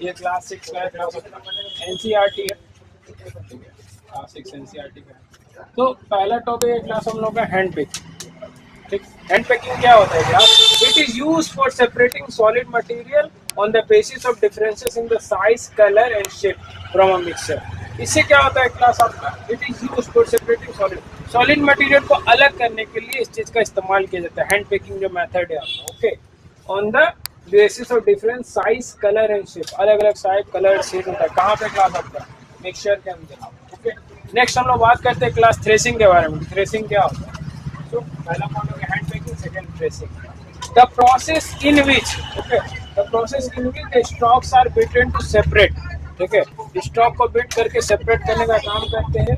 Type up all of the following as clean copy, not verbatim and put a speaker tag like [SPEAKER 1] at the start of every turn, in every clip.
[SPEAKER 1] ये क्लास 6 का class NCERT है, क्लास 6 एनसीईआरटी का। तो पहला टॉपिक है क्लास हम लोग का हैंड पिक। ठीक, हैंड पैकिंग क्या होता है class? It is used for separating solid material on the basis of differences in the size, colour and shape from a mixture. इससे क्या होता है क्लास आपका? It is used for separating solid material को अलग करने के लिए इस चीज का इस्तेमाल किया जाता है। हैंड पैकिंग जो मेथड है आपका, okay, on the basis of different size, colour and shape. अलग अलग साइज, कलर, शेप होता है कहाँ पे क्लास आपका? मिक्सचर के अंदर, ओके। नेक्स्ट हम लोग बात करते हैं क्लास थ्रेसिंग के बारे में। थ्रेसिंग क्या होता है? So, पहला part हो गया hand packing, second tracing. The process in which, okay, the process in which the stocks are beaten to separate, ठीक है, स्टॉक को बीट करके सेपरेट करने का काम करते हैं,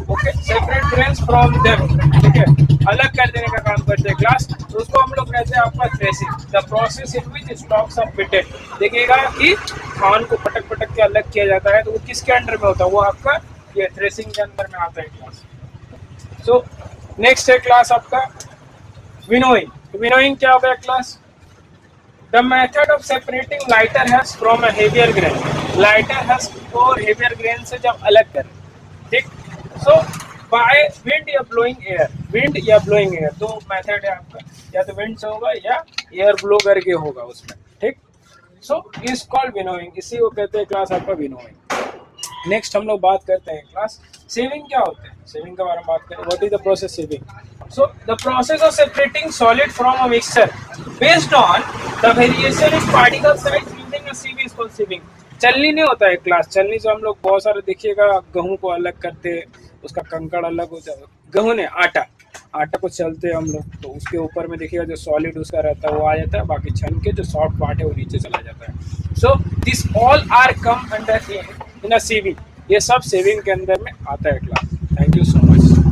[SPEAKER 1] okay, separate grains from them, ठीक है, अलग कर देने का काम करते हैं क्लास। तो उसको हम लोग कहते हैं आपका threshing. The process in which stalks are beated, देखिएगा कि धान को पटक पटक के अलग किया जाता है, तो वो किसके अंडर में होता है? वो आपका ये थ्रेसिंग के अंदर में आता है क्लास। सो नेक्स्ट है क्लास आपका विनोइंग। विनोइंग क्या हो गया class? The method of separating lighter has from a heavier grain. Lighter has और हेवियर ग्रेन से जब अलग करें, ठीक। सो बाय विंड या ब्लोइंग एयर, विंड या ब्लोइंग एयर, दो मेथड है आपका, या तो विंड से होगा या एयर ब्लो करके होगा उसमें, ठीक। सो इज कॉल्ड विनोइंग, इसी को कहते हैं क्लास आपका विनोइंग। नेक्स्ट हम लोग बात करते हैं क्लास सेविंग क्या होता है। सेविंग के बारे में बात करें, what is the process sieving? So the process of separating solid from a mixture based on the variation in particle size using a sieve is called sieving. चलनी नहीं होता है क्लास, चलनी से हम लोग बहुत सारे देखिएगा गेहूं को अलग करते हैं, उसका कंकड़ अलग हो जाता है, गेहूं ने आटा, आटा को चलते हैं हम लोग, तो उसके ऊपर में देखिएगा जो सॉलिड उसका रहता है वो आ जाता है, बाकी छन के जो सॉफ्ट पार्ट है वो नीचे चला जाता है। So this all are come under in a saving, ये सब सेविंग के अंदर में आता है class. Thank you so much.